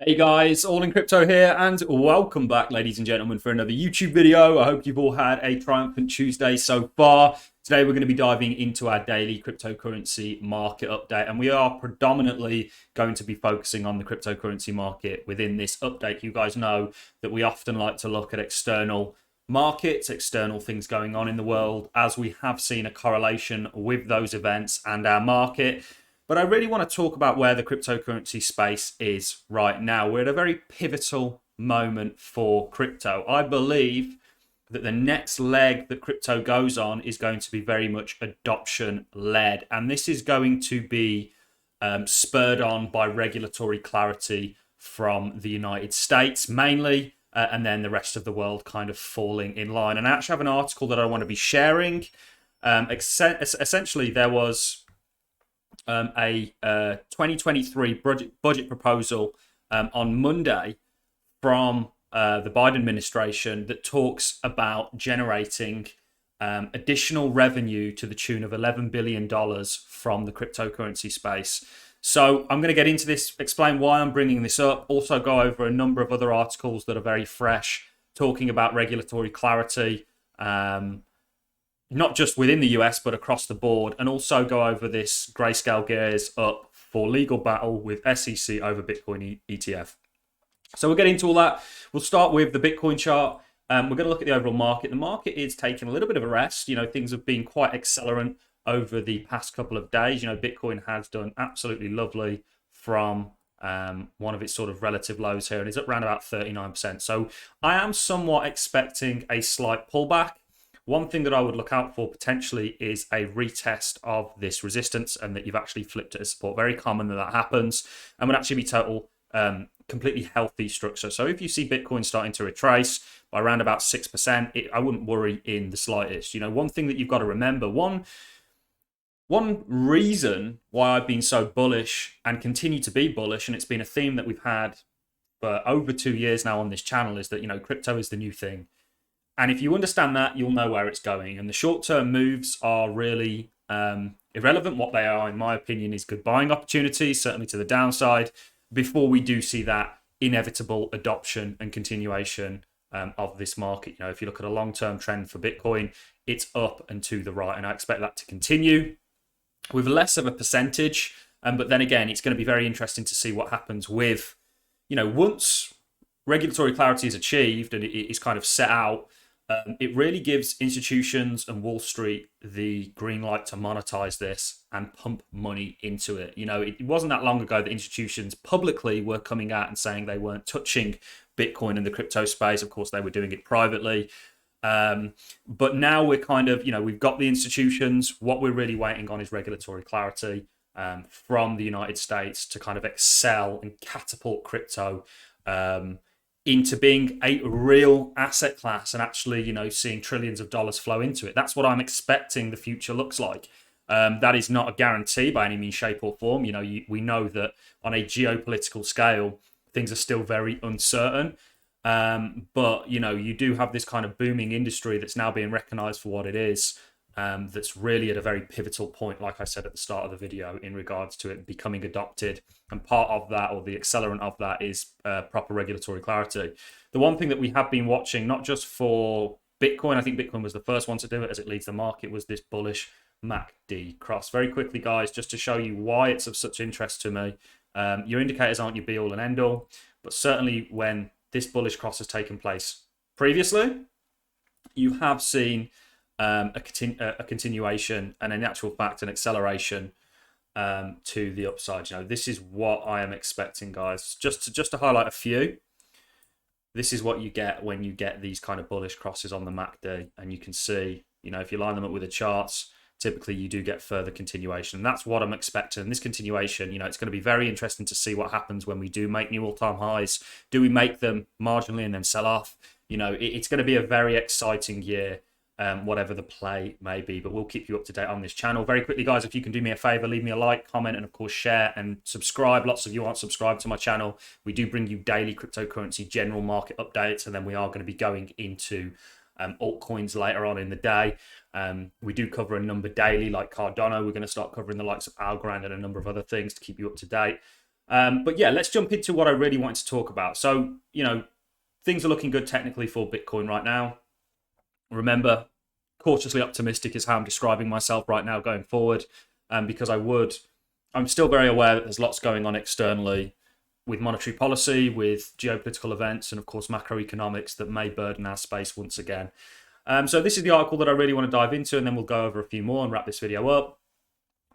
Hey guys, All in Crypto here, and welcome back, ladies and gentlemen, for another YouTube video. I hope you've all had a triumphant Tuesday so far. Today we're going to be diving into our daily cryptocurrency market update, and we are predominantly going to be focusing on the cryptocurrency market within this update. You guys know that we often like to look at external markets, external things going on in the world, as we have seen a correlation with those events and our market. But I really want to talk about where the cryptocurrency space is right now. We're at a very pivotal moment for crypto. I believe that the next leg that crypto goes on is going to be very much adoption led. And this is going to be spurred on by regulatory clarity from the United States mainly, and then the rest of the world kind of falling in line. And I actually have an article that I want to be sharing. Essentially, there was a 2023 budget proposal on Monday from the Biden administration that talks about generating additional revenue to the tune of $11 billion from the cryptocurrency space. So I'm going to get into this, explain why I'm bringing this up, also go over a number of other articles that are very fresh, talking about regulatory clarity, not just within the US, but across the board, and also go over this grayscale gears up for legal battle with SEC over Bitcoin ETF. So we'll get into all that. We'll start with the Bitcoin chart. We're going to look at the overall market. The market is taking a little bit of a rest. You know, things have been quite accelerant over the past couple of days. You know, Bitcoin has done absolutely lovely from one of its sort of relative lows here, and it's up around about 39%. So I am somewhat expecting a slight pullback. One thing that I would look out for potentially is a retest of this resistance and that you've actually flipped it as support. Very common that happens and would actually be total completely healthy structure. So if you see Bitcoin starting to retrace by around about 6%, I wouldn't worry in the slightest. You know, one thing that you've got to remember, one reason why I've been so bullish and continue to be bullish, and it's been a theme that we've had for over 2 years now on this channel, is that, you know, crypto is the new thing. And if you understand that, you'll know where it's going. And the short-term moves are really irrelevant. What they are, in my opinion, is good buying opportunities, certainly to the downside, before we do see that inevitable adoption and continuation of this market. You know, if you look at a long-term trend for Bitcoin, it's up and to the right. And I expect that to continue with less of a percentage. But then again, it's going to be very interesting to see what happens with, you know, once regulatory clarity is achieved and it is kind of set out, it really gives institutions and Wall Street the green light to monetize this and pump money into it. You know, it wasn't that long ago that institutions publicly were coming out and saying they weren't touching Bitcoin in the crypto space. Of course, they were doing it privately. But now we're kind of, you know, we've got the institutions. What we're really waiting on is regulatory clarity from the United States to kind of excel and catapult crypto into being a real asset class and actually, you know, seeing trillions of dollars flow into it. That's what I'm expecting the future looks like. That is not a guarantee by any means, shape or form. You know, we know that on a geopolitical scale, things are still very uncertain. But, you know, you do have this kind of booming industry that's now being recognized for what it is. That's really at a very pivotal point, like I said at the start of the video, in regards to it becoming adopted. And part of that, or the accelerant of that, is proper regulatory clarity. The one thing that we have been watching, not just for Bitcoin, I think Bitcoin was the first one to do it as it leads the market, was this bullish MACD cross. Very quickly, guys, just to show you why it's of such interest to me. Your indicators aren't your be all and end all, but certainly when this bullish cross has taken place previously, you have seen a continuation and in actual fact an acceleration to the upside. You know, this is what I am expecting, guys. Just to highlight a few, this is what you get when you get these kind of bullish crosses on the MACD, and you can see, you know, if you line them up with the charts, typically you do get further continuation. And that's what I'm expecting. And this continuation, you know, it's going to be very interesting to see what happens when we do make new all-time highs. Do we make them marginally and then sell off? You know, it's going to be a very exciting year. Whatever the play may be, but we'll keep you up to date on this channel. Very quickly, guys, if you can do me a favor, leave me a like, comment, and of course share and subscribe. Lots of you aren't subscribed to my channel. We do bring you daily cryptocurrency general market updates, and then we are going to be going into altcoins later on in the day. We do cover a number daily, like Cardano. We're going to start covering the likes of ALGORAND and a number of other things to keep you up to date. But yeah, let's jump into what I really wanted to talk about. So, things are looking good technically for Bitcoin right now. Remember, cautiously optimistic is how I'm describing myself right now going forward, because I'm still very aware that there's lots going on externally with monetary policy, with geopolitical events, and of course macroeconomics that may burden our space once again. So this is the article that I really want to dive into, and then we'll go over a few more and wrap this video up.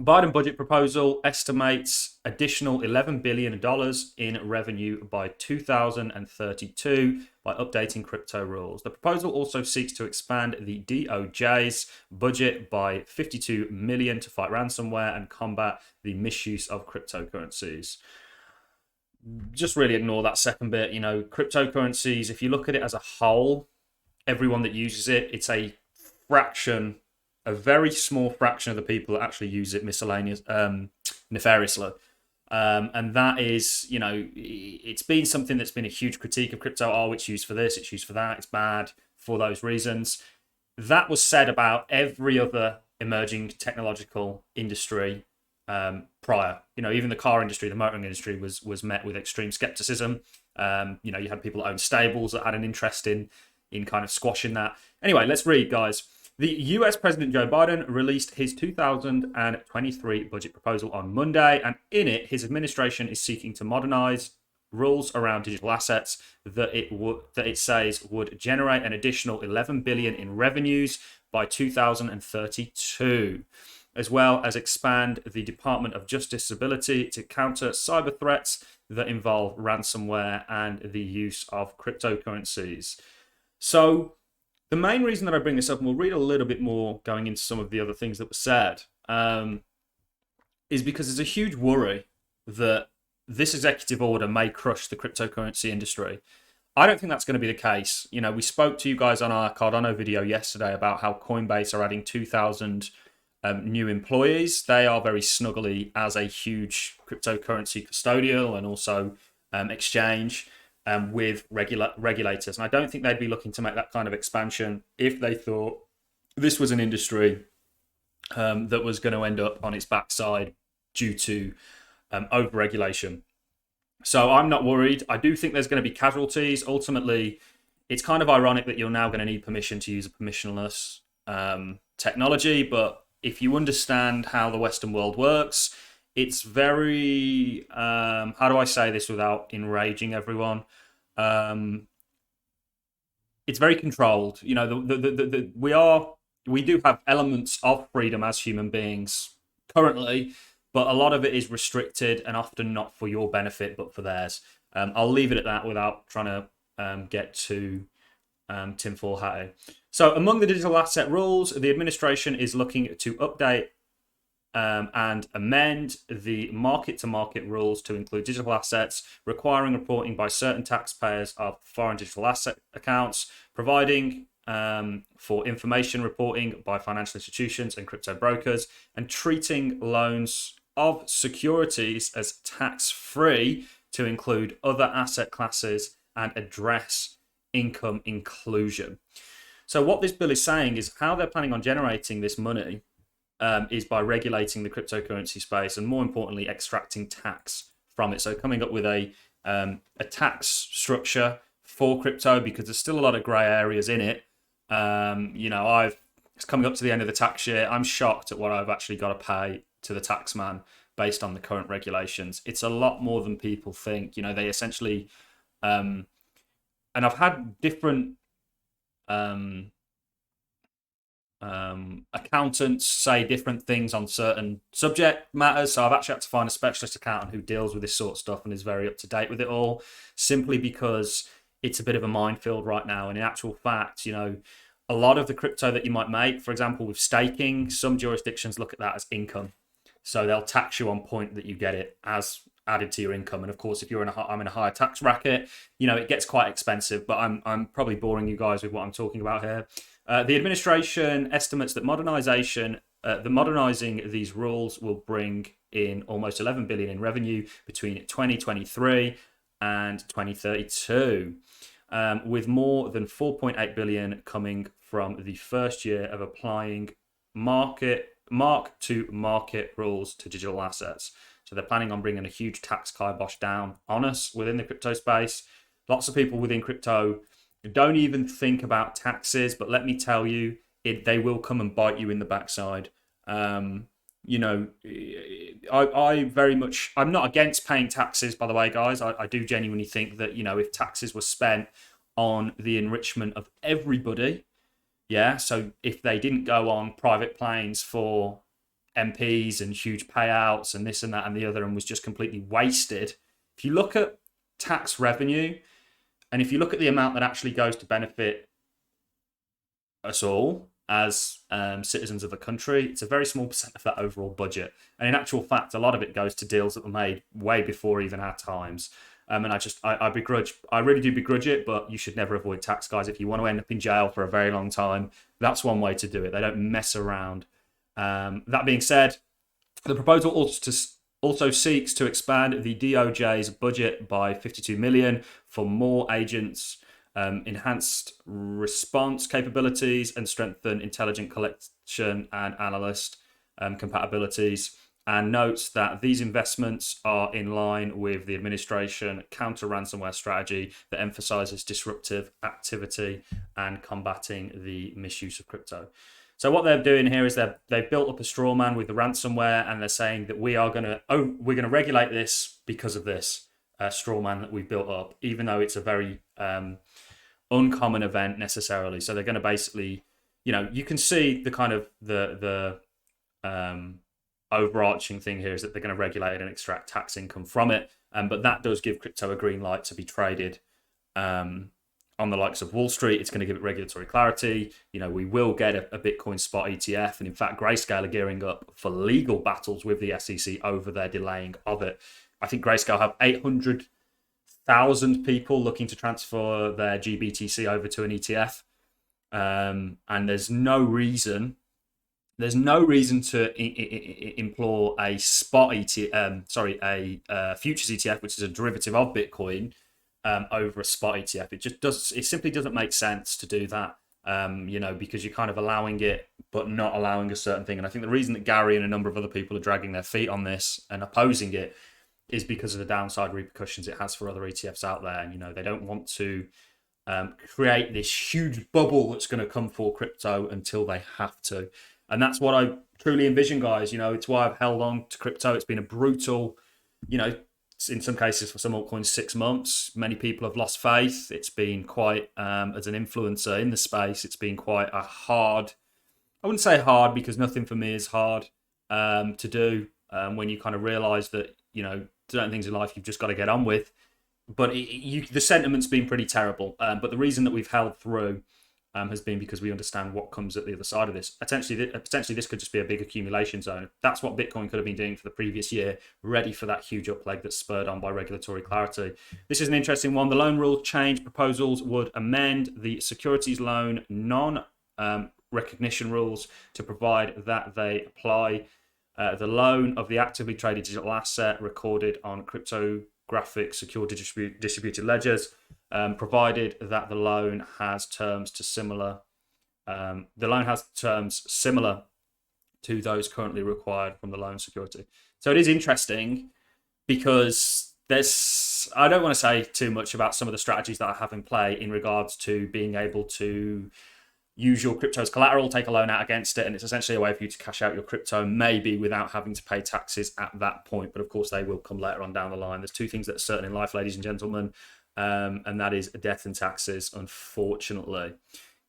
Biden budget proposal estimates additional $11 billion in revenue by 2032 by updating crypto rules. The proposal also seeks to expand the DOJ's budget by $52 million to fight ransomware and combat the misuse of cryptocurrencies. Just really ignore that second bit. Cryptocurrencies, if you look at it as a whole, everyone that uses it, it's a very small fraction of the people that actually use it nefariously. And that is, it's been something that's been a huge critique of crypto. Oh, it's used for this, it's used for that, it's bad for those reasons. That was said about every other emerging technological industry prior. Even the car industry, the motoring industry was met with extreme skepticism. You had people that owned stables that had an interest in kind of squashing that. Anyway, let's read, guys. The US President Joe Biden released his 2023 budget proposal on Monday, and in it, his administration is seeking to modernize rules around digital assets that it says would generate an additional $11 billion in revenues by 2032, as well as expand the Department of Justice's ability to counter cyber threats that involve ransomware and the use of cryptocurrencies. So, the main reason that I bring this up, and we'll read a little bit more going into some of the other things that were said, is because there's a huge worry that this executive order may crush the cryptocurrency industry. I don't think that's going to be the case. We spoke to you guys on our Cardano video yesterday about how Coinbase are adding 2,000 new employees. They are very snuggly as a huge cryptocurrency custodial and also exchange. With regulators. And I don't think they'd be looking to make that kind of expansion if they thought this was an industry that was going to end up on its backside due to over-regulation. So I'm not worried. I do think there's going to be casualties. Ultimately, it's kind of ironic that you're now going to need permission to use a permissionless technology. But if you understand how the Western world works, it's very, how do I say this without enraging everyone? It's very controlled. We do have elements of freedom as human beings currently, but a lot of it is restricted and often not for your benefit, but for theirs. I'll leave it at that without trying to get too tinfoil hatty. So among the digital asset rules, the administration is looking to update and amend the market-to-market rules to include digital assets, requiring reporting by certain taxpayers of foreign digital asset accounts, providing for information reporting by financial institutions and crypto brokers, and treating loans of securities as tax-free to include other asset classes and address income inclusion. So what this bill is saying is how they're planning on generating this money is by regulating the cryptocurrency space and, more importantly, extracting tax from it. So coming up with a tax structure for crypto, because there's still a lot of grey areas in it. It's coming up to the end of the tax year. I'm shocked at what I've actually got to pay to the tax man based on the current regulations. It's a lot more than people think. They essentially, and I've had different accountants say different things on certain subject matters, so I've actually had to find a specialist accountant who deals with this sort of stuff and is very up to date with it all, simply because it's a bit of a minefield right now. And in actual fact, a lot of the crypto that you might make, for example with staking, some jurisdictions look at that as income, so they'll tax you on point that you get it as added to your income. And of course, if I'm in a higher tax bracket, it gets quite expensive. But I'm probably boring you guys with what I'm talking about here. The administration estimates that modernizing these rules will bring in almost $11 billion in revenue between 2023 and 2032, with more than $4.8 billion coming from the first year of applying mark-to-market rules to digital assets. So they're planning on bringing a huge tax kibosh down on us within the crypto space. Lots of people within crypto don't even think about taxes, but let me tell you, they will come and bite you in the backside. You know, I very much, I'm not against paying taxes, by the way, guys. I do genuinely think that, you know, if taxes were spent on the enrichment of everybody, yeah, so if they didn't go on private planes for MPs and huge payouts and this and that and the other and was just completely wasted, if you look at tax revenue and if you look at the amount that actually goes to benefit us all as citizens of the country, it's a very small percent of that overall budget. And in actual fact, a lot of it goes to deals that were made way before even our times. And I really do begrudge it, but you should never avoid tax, guys. If you want to end up in jail for a very long time, that's one way to do it. They don't mess around. That being said, the proposal also seeks to expand the DOJ's budget by 52 million for more agents, enhanced response capabilities, and strengthen intelligent collection and analyst compatibilities, and notes that these investments are in line with the administration counter-ransomware strategy that emphasizes disruptive activity and combating the misuse of crypto. So what they're doing here is they've built up a straw man with the ransomware, and they're saying that we're going to regulate this because of this straw man that we've built up, even though it's a very uncommon event necessarily. So they're going to basically, you know, you can see the kind of the overarching thing here is that they're going to regulate it and extract tax income from it. But that does give crypto a green light to be traded on the likes of Wall Street. It's going to give it regulatory clarity. You know, we will get a Bitcoin spot ETF. And in fact, Grayscale are gearing up for legal battles with the SEC over their delaying of it. I think Grayscale have 800,000 people looking to transfer their GBTC over to an ETF. And there's no reason to implore a spot ETF, a futures ETF, which is a derivative of Bitcoin, over a spot ETF. It simply doesn't make sense to do that, you know, because you're kind of allowing it but not allowing a certain thing. And I think the reason that Gary and a number of other people are dragging their feet on this and opposing it is because of the downside repercussions it has for other ETFs out there. And, you know, they don't want to create this huge bubble that's going to come for crypto until they have to. And that's what I truly envision, guys. You know, it's why I've held on to crypto. It's been a brutal, you know, in some cases for some altcoins, 6 months. Many people have lost faith. It's been quite, as an influencer in the space, it's been quite a hard, I wouldn't say hard because nothing for me is hard to do when you kind of realize that, you know, certain things in life you've just got to get on with. But the sentiment's been pretty terrible. But the reason that we've held through has been because we understand what comes at the other side of this. Potentially this could just be a big accumulation zone. That's what Bitcoin could have been doing for the previous year, ready for that huge upleg that's spurred on by regulatory clarity. This is an interesting one. The loan rule change proposals would amend the securities loan non-recognition rules to provide that they apply the loan of the actively traded digital asset recorded on cryptographic secure distributed ledgers, provided that the loan has terms similar to those currently required from the loan security. So it is interesting because I don't want to say too much about some of the strategies that I have in play in regards to being able to use your crypto as collateral, take a loan out against it, and it's essentially a way for you to cash out your crypto, maybe without having to pay taxes at that point. But of course, they will come later on down the line. There's two things that are certain in life, ladies and gentlemen, and that is death and taxes, unfortunately.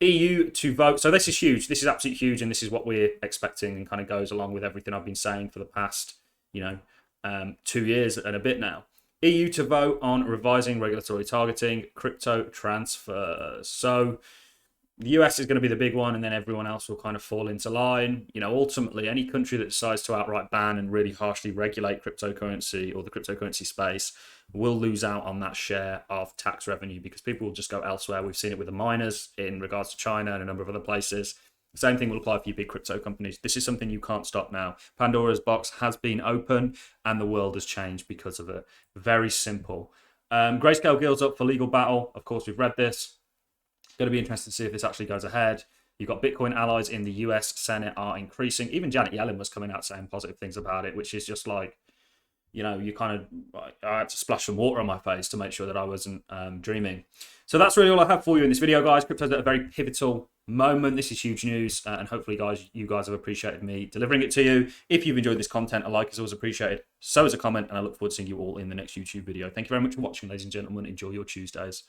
EU to vote. So this is huge. This is absolutely huge, and this is what we're expecting, and kind of goes along with everything I've been saying for the past, 2 years and a bit now. EU to vote on revising regulatory targeting crypto transfers. So the US is going to be the big one, and then everyone else will kind of fall into line. You know, ultimately, any country that decides to outright ban and really harshly regulate cryptocurrency or the cryptocurrency space will lose out on that share of tax revenue because people will just go elsewhere. We've seen it with the miners in regards to China and a number of other places. The same thing will apply for you big crypto companies. This is something you can't stop now. Pandora's box has been open, and the world has changed because of it. Very simple. Grayscale guilds up for legal battle. Of course, we've read this. Going to be interested to see if this actually goes ahead. You've got Bitcoin allies in the US Senate are increasing. Even Janet Yellen was coming out saying positive things about it, which is just like, you know, you kind of, I had to splash some water on my face to make sure that I wasn't dreaming. So that's really all I have for you in this video, guys. Crypto's at a very pivotal moment. This is huge news, and hopefully, guys, you guys have appreciated me delivering it to you. If you've enjoyed this content, a like is always appreciated. So is a comment, and I look forward to seeing you all in the next YouTube video. Thank you very much for watching, ladies and gentlemen. Enjoy your Tuesdays.